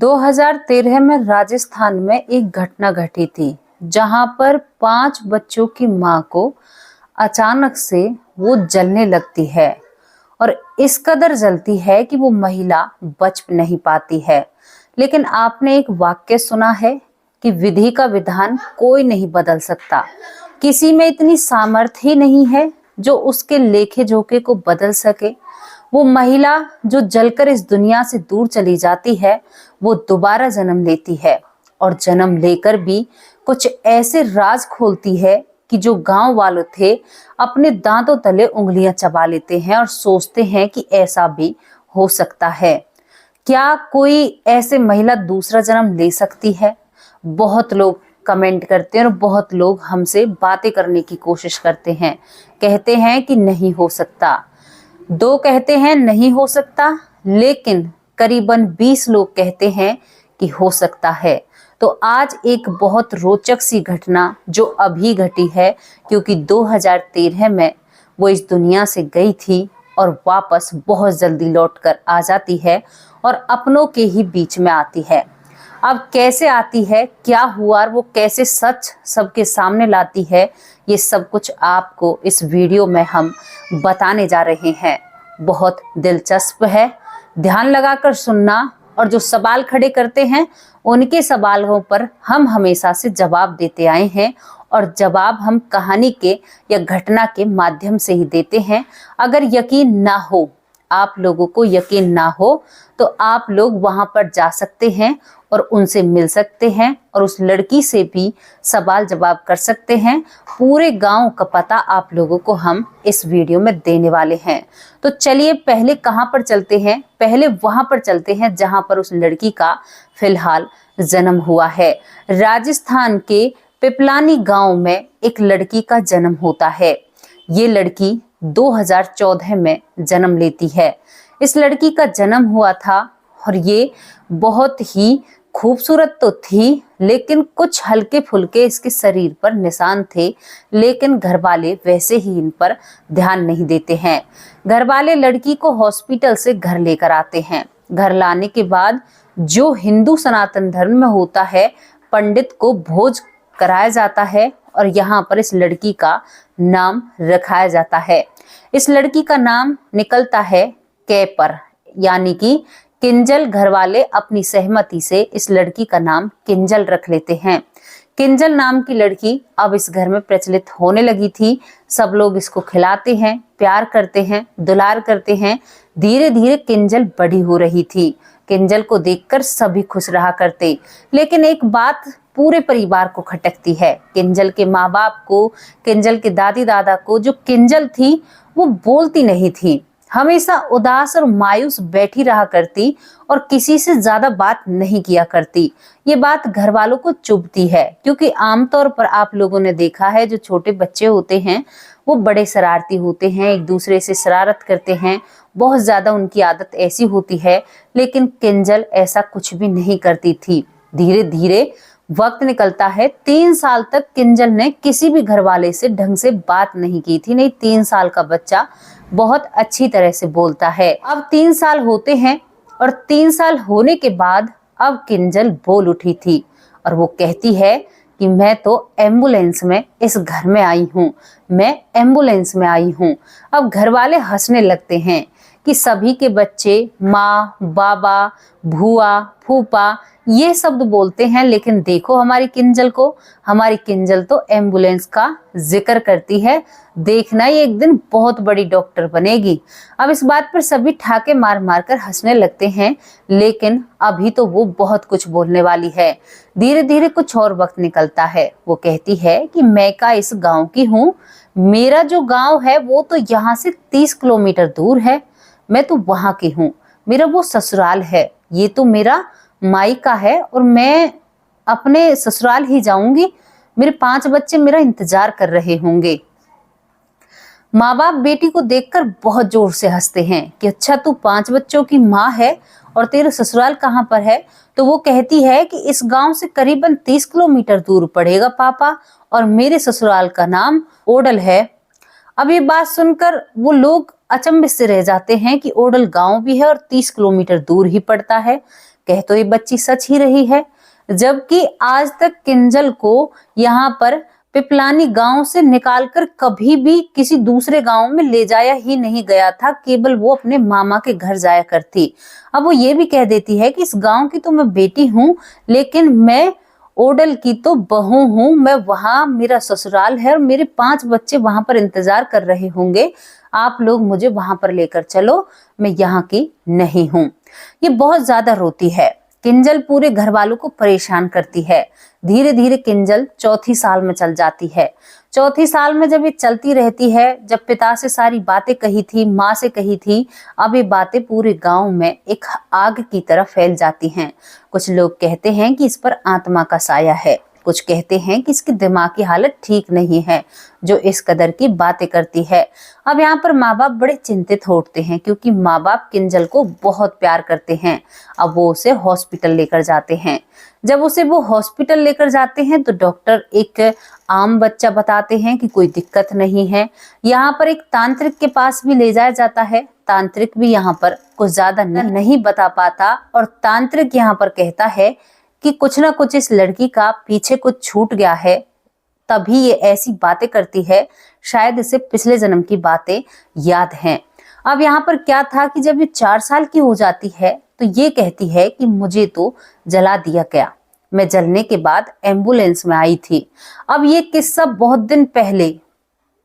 2013 में राजस्थान में एक घटना घटी थी जहां पर 5 बच्चों की मां को अचानक से वो जलने लगती है और इस कदर जलती है कि वो महिला बच नहीं पाती है। लेकिन आपने एक वाक्य सुना है कि विधि का विधान कोई नहीं बदल सकता। किसी में इतनी सामर्थ्य ही नहीं है जो उसके लेखे जोखे को बदल सके। वो महिला जो जलकर इस दुनिया से दूर चली जाती है, वो दोबारा जन्म लेती है और जन्म लेकर भी कुछ ऐसे राज खोलती है कि जो गांव वालों थे अपने दांतों तले उंगलियां चबा लेते हैं और सोचते हैं कि ऐसा भी हो सकता है। क्या कोई ऐसे महिला दूसरा जन्म ले सकती है? बहुत लोग कमेंट करते हैं और बहुत लोग हमसे बातें करने की कोशिश करते हैं, कहते हैं कि नहीं हो सकता। 2 कहते हैं नहीं हो सकता, लेकिन करीबन 20 लोग कहते हैं कि हो सकता है। तो आज एक बहुत रोचक सी घटना जो अभी घटी है, क्योंकि 2013 में वो इस दुनिया से गई थी और वापस बहुत जल्दी लौटकर आ जाती है और अपनों के ही बीच में आती है। अब कैसे आती है, क्या हुआ और वो कैसे सच सबके सामने लाती है, ये सब कुछ आपको इस वीडियो में हम बताने जा रहे हैं। बहुत दिलचस्प है, ध्यान लगाकर सुनना और जो सवाल खड़े करते हैं उनके सवालों पर हम हमेशा से जवाब देते आए हैं और जवाब हम कहानी के या घटना के माध्यम से ही देते हैं। अगर यकीन ना हो, आप लोगों को यकीन ना हो, तो आप लोग वहां पर जा सकते हैं और उनसे मिल सकते हैं और उस लड़की से भी सवाल जवाब कर सकते हैं। पूरे गांव का पता आप लोगों को हम इस वीडियो में देने वाले हैं। तो चलिए पहले कहां पर चलते हैं, पहले वहां पर चलते हैं जहां पर उस लड़की का फिलहाल जन्म हुआ है। राजस्थान के पिपलानी गांव में एक लड़की का जन्म होता है। ये लड़की 2014 में जन्म लेती है। इस लड़की का जन्म हुआ था और ये बहुत ही खूबसूरत तो थी, लेकिन कुछ हल्के फुल्के इसके शरीर पर निशान थे। लेकिन घर वाले वैसे ही इन पर ध्यान नहीं देते हैं। घर वाले लड़की को हॉस्पिटल से घर लेकर आते हैं। घर लाने के बाद जो हिंदू सनातन धर्म में होता है, पंडित को भोज कराया जाता है और यहाँ पर इस लड़की का नाम रखाया जाता है। इस लड़की का नाम निकलता है कैपर, यानी कि किंजल। घर वाले अपनी सहमति से इस लड़की का नाम किंजल रख लेते हैं। किंजल नाम की लड़की अब इस घर में प्रचलित होने लगी थी। सब लोग इसको खिलाते हैं, प्यार करते हैं, दुलार करते हैं। धीरे धीरे किंजल बड़ी हो रही थी। किंजल को देखकर सभी खुश रहा करते, लेकिन एक बात पूरे परिवार को खटकती है। किंजल के माँ बाप को, किंजल के दादी दादा को। जो किंजल थी वो बोलती नहीं थी, हमेशा उदास और मायूस बैठी रहा करती और किसी से ज्यादा बात नहीं किया करती। ये बात घर वालों को चुभती है, क्योंकि आमतौर पर आप लोगों ने देखा है जो छोटे बच्चे होते हैं वो बड़े शरारती होते हैं, एक दूसरे से शरारत करते हैं, बहुत ज्यादा उनकी आदत ऐसी होती है। लेकिन किंजल ऐसा कुछ भी नहीं करती थी। धीरे धीरे वक्त निकलता है। 3 साल तक किंजल ने किसी भी घर वाले से ढंग से बात नहीं की थी। नहीं, 3 साल का बच्चा बहुत अच्छी तरह से बोलता है। अब 3 साल होते हैं और 3 साल होने के बाद अब किंजल बोल उठी थी और वो कहती है कि मैं तो एम्बुलेंस में इस घर में आई हूँ, मैं एम्बुलेंस में आई हूँ। अब घर वाले हंसने लगते हैं कि सभी के बच्चे माँ, बाबा, भुआ, फूफा ये शब्द बोलते हैं, लेकिन देखो हमारी किंजल को, हमारी किंजल तो एम्बुलेंस का जिक्र करती है। देखना ये एक दिन बहुत बड़ी डॉक्टर बनेगी। अब इस बात पर सभी ठाके मार मार कर हंसने लगते हैं, लेकिन अभी तो वो बहुत कुछ बोलने वाली है। धीरे धीरे कुछ और वक्त निकलता है। वो कहती है कि मैं का इस गांव की हूँ, मेरा जो गांव है वो तो यहाँ से 30 किलोमीटर दूर है, मैं तो वहां की हूँ, मेरा वो ससुराल है, ये तो मेरा मायका है और मैं अपने ससुराल ही जाऊंगी। मेरे 5 बच्चे मेरा इंतजार कर रहे होंगे। माँ बाप बेटी को देखकर बहुत जोर से हंसते हैं कि अच्छा तू 5 बच्चों की माँ है और तेरा ससुराल कहाँ पर है? तो वो कहती है कि इस गांव से करीबन 30 किलोमीटर दूर पड़ेगा पापा, और मेरे ससुराल का नाम ओडल है। अब ये बात सुनकर वो लोग अचंभित से रह जाते हैं कि ओडल गांव भी है और 30 किलोमीटर दूर ही पड़ता है। कह तो ये बच्ची सच ही रही है, जबकि आज तक किंजल को यहाँ पर पिपलानी गांव से निकालकर कभी भी किसी दूसरे गांव में ले जाया ही नहीं गया था, केवल वो अपने मामा के घर जाया करती। अब वो ये भी कह देती है कि इस गांव की तो मैं बेटी हूँ, लेकिन मैं ओडल की तो बहू हूँ, मैं वहां मेरा ससुराल है और मेरे 5 बच्चे वहां पर इंतजार कर रहे होंगे, आप लोग मुझे वहां पर लेकर चलो, मैं यहाँ की नहीं हूँ। ये बहुत ज्यादा रोती है। किंजल पूरे घर वालों को परेशान करती है। धीरे धीरे किंजल चौथी साल में चल जाती है। चौथी साल में जब ये चलती रहती है, जब पिता से सारी बातें कही थी, माँ से कही थी, अब ये बातें पूरे गांव में एक आग की तरह फैल जाती हैं। कुछ लोग कहते हैं कि इस पर आत्मा का साया है, कुछ कहते हैं कि इसकी दिमाग की हालत ठीक नहीं है जो इस कदर की बातें करती है। अब यहाँ पर माँ बाप बड़े चिंतित होते हैं, क्योंकि माँ बाप किंजल को बहुत प्यार करते हैं। अब वो उसे हॉस्पिटल लेकर जाते हैं। जब उसे वो हॉस्पिटल लेकर जाते हैं तो डॉक्टर एक आम बच्चा बताते हैं कि कोई दिक्कत नहीं है। यहाँ पर एक तांत्रिक के पास भी ले जाया जाता है। तांत्रिक भी यहाँ पर कुछ ज्यादा नहीं बता पाता और तांत्रिक यहाँ पर कहता है कि कुछ ना कुछ इस लड़की का पीछे कुछ छूट गया है, तभी ये ऐसी बातें करती है, शायद इसे पिछले जन्म की बातें याद हैं। अब यहाँ पर क्या था कि जब ये 4 साल की हो जाती है तो ये कहती है कि मुझे तो जला दिया गया, मैं जलने के बाद एम्बुलेंस में आई थी। अब ये किस्सा बहुत दिन पहले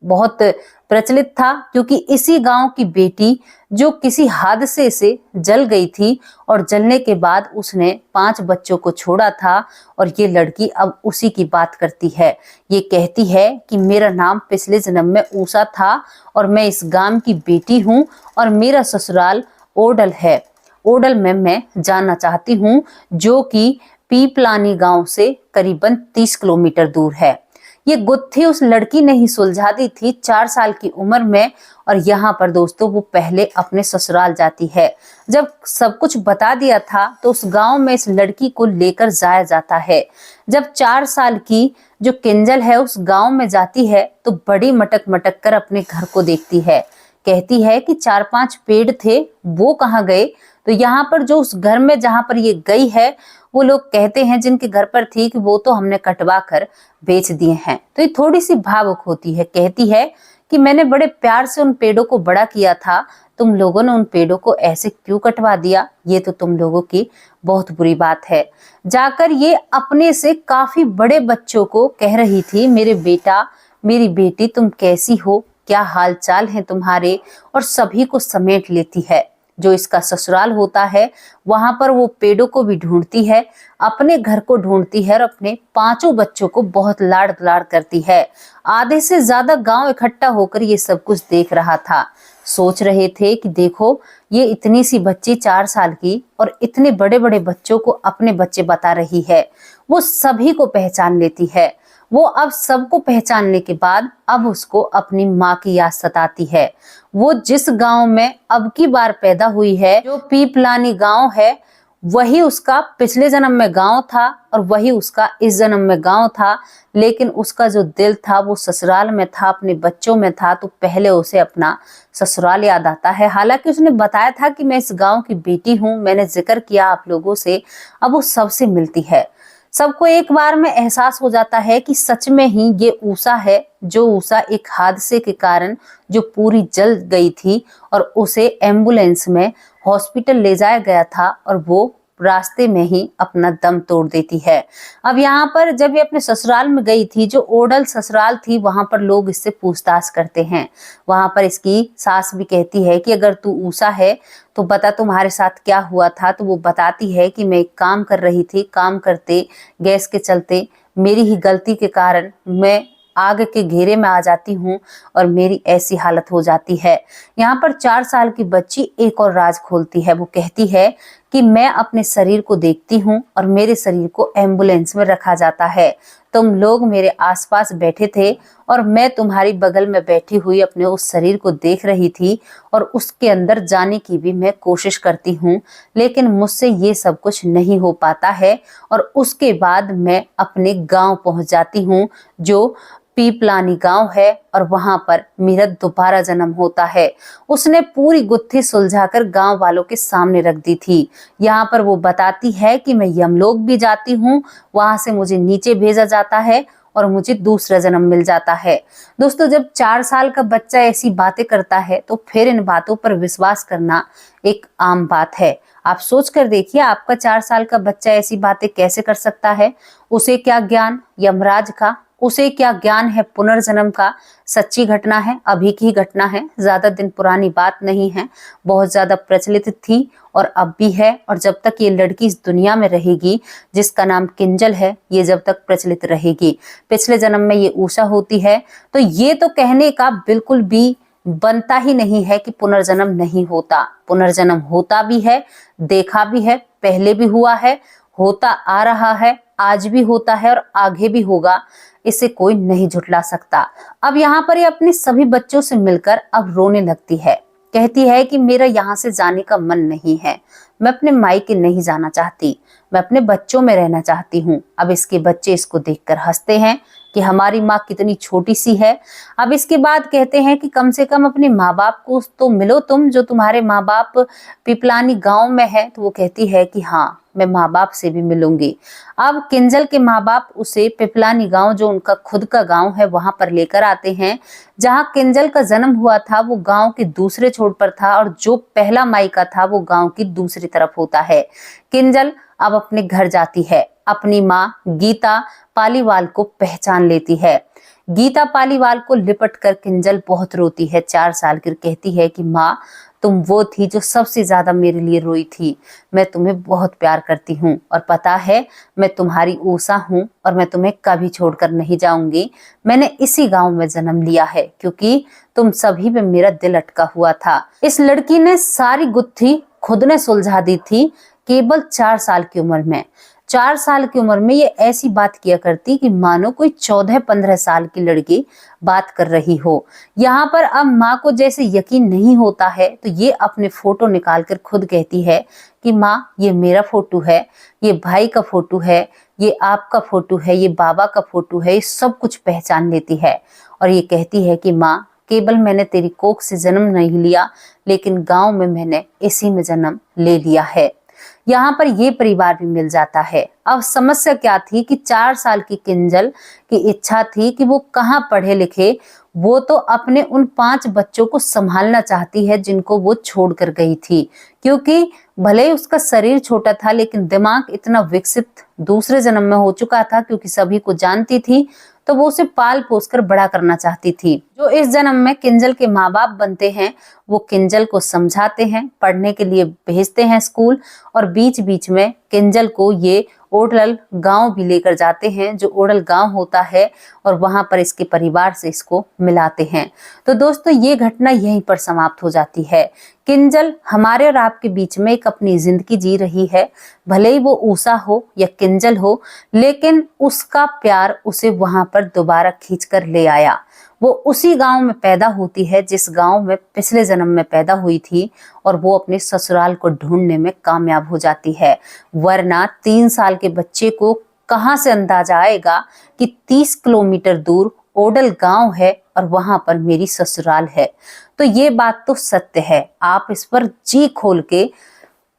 बहुत प्रचलित था, क्योंकि इसी गांव की बेटी जो किसी हादसे से जल गई थी और जलने के बाद उसने 5 बच्चों को छोड़ा था, और ये लड़की अब उसी की बात करती है। ये कहती है कि मेरा नाम पिछले जन्म में ऊषा था और मैं इस गांव की बेटी हूँ और मेरा ससुराल ओडल है। ओडल में मैं जाना चाहती हूँ, जो कि पीपलानी गांव से करीबन 30 किलोमीटर दूर है। ये गुत्थी उस लड़की ने ही सुलझा दी थी 4 साल की उम्र में, और यहाँ पर दोस्तों वो पहले अपने ससुराल जाती है। जब सब कुछ बता दिया था तो उस गांव में इस लड़की को लेकर जाया जाता है। जब 4 साल की जो किंजल है उस गांव में जाती है तो बड़ी मटक मटक कर अपने घर को देखती है। कहती है कि 4-5 पेड़ थे, वो कहाँ गए? तो यहाँ पर जो उस घर में जहाँ पर ये गई है, वो लोग कहते हैं जिनके घर पर थी कि वो तो हमने कटवा कर बेच दिए हैं। तो ये थोड़ी सी भावुक होती है। कहती है कि मैंने बड़े प्यार से उन पेड़ों को बड़ा किया था, तुम लोगों ने उन पेड़ों को ऐसे क्यों कटवा दिया? ये तो तुम लोगों की बहुत बुरी बात है। जाकर ये अपने से काफी बड़े बच्चों को कह रही थी, मेरे बेटा, मेरी बेटी, तुम कैसी हो, क्या हाल चाल है तुम्हारे, और सभी को समेट लेती है। जो इसका ससुराल होता है वहां पर वो पेड़ों को भी ढूंढती है, अपने घर को ढूंढती है और अपने 5 बच्चों को बहुत लाड़ दुलार करती है। आधे से ज्यादा गांव इकट्ठा होकर ये सब कुछ देख रहा था। सोच रहे थे कि देखो, ये इतनी सी बच्ची 4 साल की और इतने बड़े बड़े बच्चों को अपने बच्चे बता रही है। वो सभी को पहचान लेती है। वो अब सबको पहचानने के बाद अब उसको अपनी माँ की याद सताती है। वो जिस गांव में अब की बार पैदा हुई है, जो पीपलानी गांव है, वही उसका पिछले जन्म में गांव था और वही उसका इस जन्म में गांव था। लेकिन उसका जो दिल था वो ससुराल में था, अपने बच्चों में था। तो पहले उसे अपना ससुराल याद आता है। हालांकि उसने बताया था कि मैं इस गांव की बेटी हूँ, मैंने जिक्र किया आप लोगों से। अब वो सबसे मिलती है। सबको एक बार में एहसास हो जाता है कि सच में ही ये ऊषा है, जो ऊषा एक हादसे के कारण जो पूरी जल गई थी और उसे एम्बुलेंस में हॉस्पिटल ले जाया गया था और वो रास्ते में ही अपना दम तोड़ देती है। अब यहाँ पर जब ये अपने ससुराल में गई थी, जो ओडल ससुराल थी, वहां पर लोग इससे पूछताछ करते हैं। वहां पर इसकी सास भी कहती है कि अगर तू ऊषा है तो बता तुम्हारे साथ क्या हुआ था। तो वो बताती है कि मैं एक काम कर रही थी, काम करते गैस के चलते मेरी ही गलती के कारण मैं आग के घेरे में आ जाती हूँ और मेरी ऐसी हालत हो जाती है। यहाँ पर 4 साल की बच्ची एक और राज खोलती है। वो कहती है कि मैं अपने शरीर को देखती हूँ और मेरे शरीर को एम्बुलेंस में रखा जाता है। तुम लोग मेरे आसपास बैठे थे और मैं तुम्हारी बगल में बैठी हुई अपने उस शरीर को देख रही थी और उसके अंदर जाने की भी मैं कोशिश करती हूँ, लेकिन मुझसे ये सब कुछ नहीं हो पाता है। और उसके बाद मैं अपने गांव पहुंच जाती हूँ, जो पीपलानी गांव है और वहां पर मेरा दोबारा जन्म होता है। उसने पूरी गुत्थी सुलझाकर गांव वालों के सामने रख दी थी। यहाँ पर वो बताती है कि मैं यमलोक भी जाती हूँ, वहां से मुझे नीचे भेजा जाता है और मुझे दूसरा जन्म मिल जाता है। दोस्तों, जब 4 साल का बच्चा ऐसी बातें करता है तो फिर इन बातों पर विश्वास करना एक आम बात है। आप सोच कर देखिए, आपका 4 साल का बच्चा ऐसी बातें कैसे कर सकता है। उसे क्या ज्ञान यमराज का, उसे क्या ज्ञान है पुनर्जन्म का। सच्ची घटना है, अभी की घटना है, ज्यादा दिन पुरानी बात नहीं है। बहुत ज्यादा प्रचलित थी और अब भी है, और जब तक ये लड़की इस दुनिया में रहेगी जिसका नाम किंजल है, ये जब तक प्रचलित रहेगी। पिछले जन्म में ये उषा होती है, तो ये तो कहने का बिल्कुल भी बनता ही नहीं है कि पुनर्जन्म नहीं होता। पुनर्जन्म होता भी है, देखा भी है, पहले भी हुआ है, होता आ रहा है, आज भी होता है और आगे भी होगा। इसे कोई नहीं झुठला सकता। अब यहाँ पर ये अपने सभी बच्चों से मिलकर अब रोने लगती है। कहती है कि मेरा यहाँ से जाने का मन नहीं है, मैं अपने मायके नहीं जाना चाहती, मैं अपने बच्चों में रहना चाहती हूँ। अब इसके बच्चे इसको देखकर हंसते हैं कि हमारी माँ कितनी छोटी सी है। अब इसके बाद कहते हैं कि कम से कम अपने माँ बाप को तो मिलो तुम, जो तुम्हारे माँ बाप पिपलानी गांव में है। तो वो कहती है कि हाँ, मैं माँ बाप से भी मिलूंगी। अब किंजल के माँ बाप उसे पिपलानी गांव, जो उनका खुद का गांव है, वहां पर लेकर आते हैं। जहां किंजल का जन्म हुआ था वो गांव के दूसरे छोर पर था, और जो पहला मायका था वो गांव की दूसरी तरफ होता है। किंजल अब अपने घर जाती है, अपनी माँ गीता पालीवाल को पहचान लेती है। गीता पालीवाल को लिपट कर किंजल बहुत रोती है। 4 साल की कहती है कि माँ, तुम वो थी जो सबसे ज्यादा मेरे लिए रोई थी। मैं तुम्हें बहुत प्यार करती हूँ और पता है मैं तुम्हारी ऊषा हूँ और मैं तुम्हें कभी छोड़कर नहीं जाऊंगी। मैंने इसी गांव में जन्म लिया है क्योंकि तुम सभी में मेरा दिल अटका हुआ था। इस लड़की ने सारी गुत्थी खुद ने सुलझा दी थी केवल 4 साल की उम्र में। 4 साल की उम्र में ये ऐसी बात किया करती कि मानो कोई 14-15 साल की लड़की बात कर रही हो। यहाँ पर अब माँ को जैसे यकीन नहीं होता है तो ये अपने फोटो निकालकर खुद कहती है कि माँ, ये मेरा फोटो है, ये भाई का फोटो है, ये आपका फोटो है, ये बाबा का फोटो है। ये सब कुछ पहचान लेती है और ये कहती है कि माँ, केवल मैंने तेरी कोख से जन्म नहीं लिया, लेकिन गांव में मैंने इसी में जन्म ले लिया है। यहाँ पर ये परिवार भी मिल जाता है। अब समस्या क्या थी कि 4 साल की किंजल की इच्छा थी कि वो कहाँ पढ़े लिखे, वो तो अपने उन 5 बच्चों को संभालना चाहती है जिनको वो छोड़ कर गई थी। क्योंकि भले ही उसका शरीर छोटा था लेकिन दिमाग इतना विकसित दूसरे जन्म में हो चुका था, क्योंकि सभी को जानती थी, तो वो उसे पाल पोस कर बड़ा करना चाहती थी। जो इस जन्म में किंजल के माँ बाप बनते हैं वो किंजल को समझाते हैं, पढ़ने के लिए भेजते हैं स्कूल, और बीच बीच में किंजल को ये ओडल गांव भी लेकर जाते हैं, जो ओडल गांव होता है, और वहां पर इसके परिवार से इसको मिलाते हैं। तो दोस्तों, ये घटना यहीं पर समाप्त हो जाती है। किंजल हमारे और आपके बीच में एक अपनी जिंदगी जी रही है। भले ही वो उषा हो या किंजल हो, लेकिन उसका प्यार उसे वहां पर दोबारा खींच कर ले आया। वो उसी गांव में पैदा होती है जिस गांव में पिछले जन्म में पैदा हुई थी, और वो अपने ससुराल को ढूंढने में कामयाब हो जाती है। वरना 3 साल के बच्चे को कहां से अंदाजा आएगा कि 30 किलोमीटर दूर ओडल गांव है और वहां पर मेरी ससुराल है। तो ये बात तो सत्य है। आप इस पर जी खोल के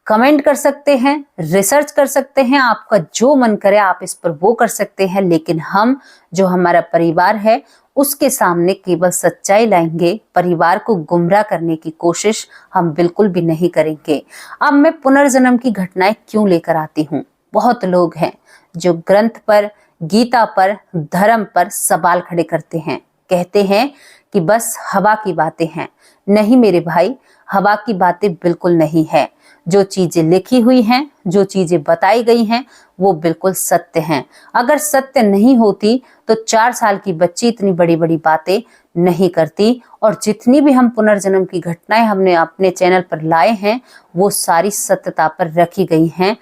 कमेंट कर सकते हैं, रिसर्च कर सकते हैं, आपका जो मन करे आप इस पर वो कर सकते हैं, लेकिन हम, जो हमारा परिवार है, उसके सामने केवल सच्चाई लाएंगे। परिवार को गुमराह करने की कोशिश हम बिल्कुल भी नहीं करेंगे। अब मैं पुनर्जन्म की घटनाएं क्यों लेकर आती हूँ? बहुत लोग हैं जो ग्रंथ पर, गीता पर, धर्म पर सवाल खड़े करते हैं, कहते हैं कि बस हवा की बातें हैं। नहीं मेरे भाई, हवा की बातें बिल्कुल नहीं है। जो चीजें लिखी हुई हैं, जो चीजें बताई गई हैं, वो बिल्कुल सत्य हैं। अगर सत्य नहीं होती तो 4 साल की बच्ची इतनी बड़ी बड़ी बातें नहीं करती। और जितनी भी हम पुनर्जन्म की घटनाएं हमने अपने चैनल पर लाए हैं, वो सारी सत्यता पर रखी गई हैं।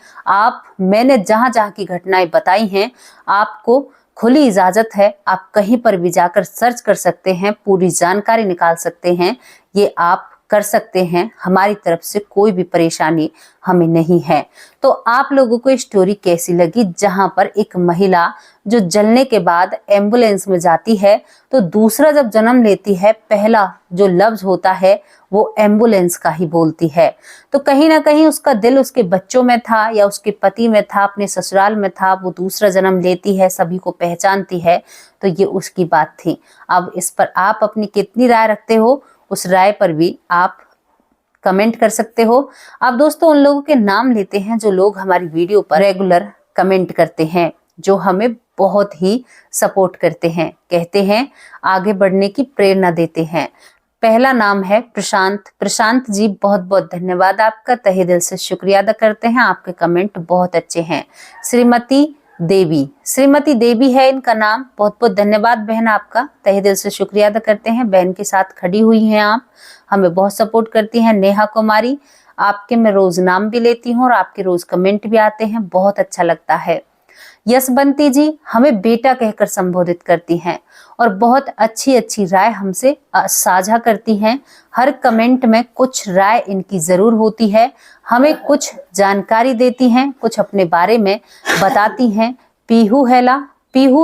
मैंने जहां जहां की घटनाएं बताई हैं, आपको खुली इजाजत है, आप कहीं पर भी जाकर सर्च कर सकते हैं, पूरी जानकारी निकाल सकते हैं। ये आप कर सकते हैं, हमारी तरफ से कोई भी परेशानी हमें नहीं है। तो आप लोगों को स्टोरी कैसी लगी, जहां पर एक महिला जो जलने के बाद एम्बुलेंस में जाती है तो दूसरा जब जन्म लेती है, पहला जो लफ्ज होता है वो एम्बुलेंस का ही बोलती है। तो कहीं ना कहीं उसका दिल उसके बच्चों में था या उसके पति में था, अपने ससुराल में था, वो दूसरा जन्म लेती है, सभी को पहचानती है, तो ये उसकी बात थी। अब इस पर आप अपनी कितनी राय रखते हो, उस राय पर भी आप कमेंट कर सकते हो। अब दोस्तों उन लोगों के नाम लेते हैं जो लोग हमारी वीडियो पर रेगुलर कमेंट करते हैं, जो हमें बहुत ही सपोर्ट करते हैं, कहते हैं आगे बढ़ने की प्रेरणा देते हैं। पहला नाम है प्रशांत। प्रशांत जी बहुत बहुत धन्यवाद आपका, तहे दिल से शुक्रिया अदा करते हैं, आपके कमेंट बहुत अच्छे हैं। श्रीमती देवी है इनका नाम, बहुत बहुत धन्यवाद बहन आपका, तहे दिल से शुक्रिया अदा करते हैं। बहन के साथ खड़ी हुई हैं आप, हमें बहुत सपोर्ट करती हैं। नेहा कुमारी, आपके मैं रोज नाम भी लेती हूँ और आपके रोज कमेंट भी आते हैं, बहुत अच्छा लगता है। यशवंती जी हमें बेटा कहकर संबोधित करती हैं और बहुत अच्छी अच्छी राय हमसे साझा करती हैं। हर कमेंट में कुछ राय इनकी जरूर होती है, हमें कुछ जानकारी देती हैं, कुछ अपने बारे में बताती हैं। पीहू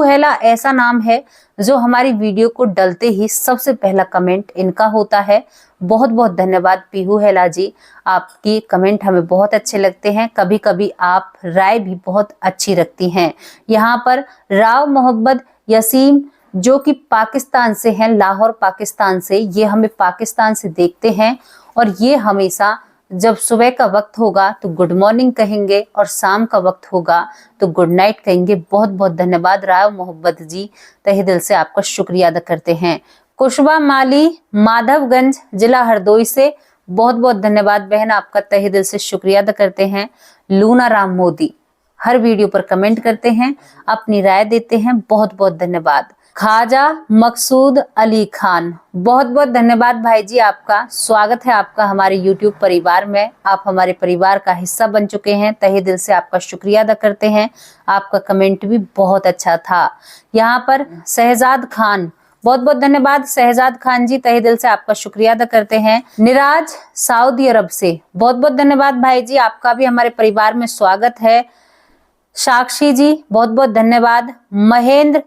हेला ऐसा नाम है जो हमारी वीडियो को डलते ही सबसे पहला कमेंट इनका होता है। बहुत बहुत धन्यवाद पीहू हेला जी, आपकी कमेंट हमें बहुत अच्छे लगते हैं, कभी कभी आप राय भी बहुत अच्छी रखती हैं। यहाँ पर राव मोहम्मद यसीम जो कि पाकिस्तान से हैं, लाहौर पाकिस्तान से, ये हमें पाकिस्तान से देखते हैं और ये हमेशा जब सुबह का वक्त होगा तो गुड मॉर्निंग कहेंगे और शाम का वक्त होगा तो गुड नाइट कहेंगे। बहुत बहुत धन्यवाद राव मोहब्बत जी, तहे दिल से आपका शुक्रिया अदा करते हैं। कुशबा माली माधवगंज जिला हरदोई से, बहुत बहुत धन्यवाद बहन आपका, तहे दिल से शुक्रिया अदा करते हैं। लूना राम मोदी हर वीडियो पर कमेंट करते हैं, अपनी राय देते हैं, बहुत बहुत धन्यवाद। खाजा मकसूद अली खान, बहुत बहुत धन्यवाद भाई जी आपका, स्वागत है आपका हमारे YouTube परिवार में, आप हमारे परिवार का हिस्सा बन चुके हैं, तहे दिल से आपका शुक्रिया अदा करते हैं। आपका कमेंट भी बहुत अच्छा था। यहाँ पर शहजाद खान, बहुत बहुत धन्यवाद शहजाद खान जी, तहे दिल से आपका शुक्रिया अदा करते हैं। निराज सऊदी अरब से, बहुत बहुत धन्यवाद भाई जी, आपका भी हमारे परिवार में स्वागत है। साक्षी जी बहुत बहुत धन्यवाद। महेंद्र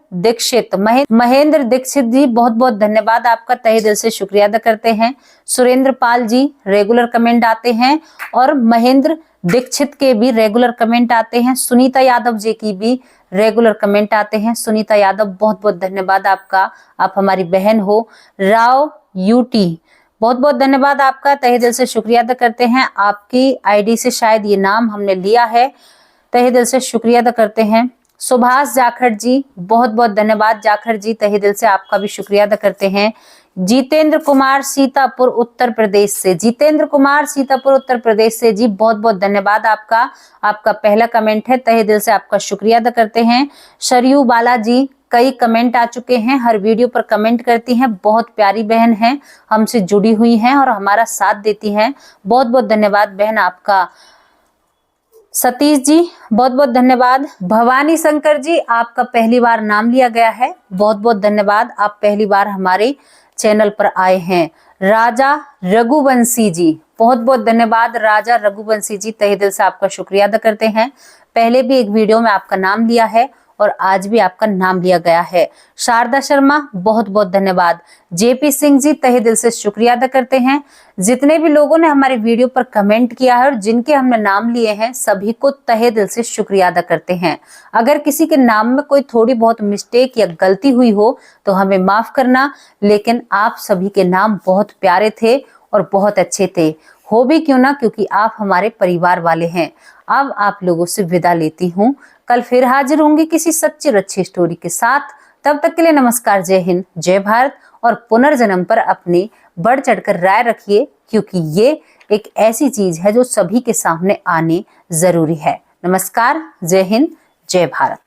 दीक्षित जी बहुत बहुत धन्यवाद आपका, तहे दिल से शुक्रिया अदा करते हैं। सुरेंद्र पाल जी रेगुलर कमेंट आते हैं और महेंद्र दीक्षित के भी रेगुलर कमेंट आते हैं। सुनीता यादव जी की भी रेगुलर कमेंट आते हैं। सुनीता यादव बहुत बहुत धन्यवाद आपका, आप हमारी बहन हो। राव यूटी बहुत बहुत धन्यवाद आपका, तहे दिल से शुक्रिया अदा करते हैं। आपकी आईडी से शायद ये नाम हमने लिया है, तहे दिल से शुक्रिया अदा करते हैं। सुभाष जाखड़ जी बहुत बहुत धन्यवाद जाखड़ जी, तहे दिल से आपका भी शुक्रिया अदा करते हैं। जितेंद्र कुमार सीतापुर उत्तर प्रदेश से, जी बहुत बहुत धन्यवाद आपका, आपका पहला कमेंट है, तहे दिल से आपका शुक्रिया अदा करते हैं। शरयू बाला जी, कई कमेंट आ चुके हैं, हर वीडियो पर कमेंट करती हैं, बहुत प्यारी बहन हैं, हमसे जुड़ी हुई हैं और हमारा साथ देती हैं, बहुत बहुत धन्यवाद बहन आपका। सतीश जी बहुत बहुत धन्यवाद। भवानी शंकर जी आपका पहली बार नाम लिया गया है, बहुत बहुत धन्यवाद, आप पहली बार हमारे चैनल पर आए हैं। राजा रघुवंशी जी बहुत बहुत धन्यवाद राजा रघुवंशी जी, तहे दिल से आपका शुक्रिया अदा करते हैं। पहले भी एक वीडियो में आपका नाम लिया है और आज भी आपका नाम लिया गया है। शारदा शर्मा बहुत बहुत धन्यवाद। जेपी सिंह जी तहे दिल से शुक्रिया अदा करते हैं। जितने भी लोगों ने हमारे वीडियो पर कमेंट किया है और जिनके हमने नाम लिए हैं, सभी को तहे दिल से शुक्रिया अदा करते हैं। अगर किसी के नाम में कोई थोड़ी बहुत मिस्टेक या गलती हुई हो तो हमें माफ करना, लेकिन आप सभी के नाम बहुत प्यारे थे और बहुत अच्छे थे, हो भी क्यों ना, क्योंकि आप हमारे परिवार वाले हैं। अब आप लोगों से विदा लेती हूँ, कल फिर हाजिर होंगी किसी सच्ची और अच्छी स्टोरी के साथ। तब तक के लिए नमस्कार, जय हिंद, जय भारत और पुनर्जन्म पर अपनी बढ़ चढ़कर राय रखिए, क्योंकि ये एक ऐसी चीज है जो सभी के सामने आने जरूरी है। नमस्कार, जय हिंद, जय भारत।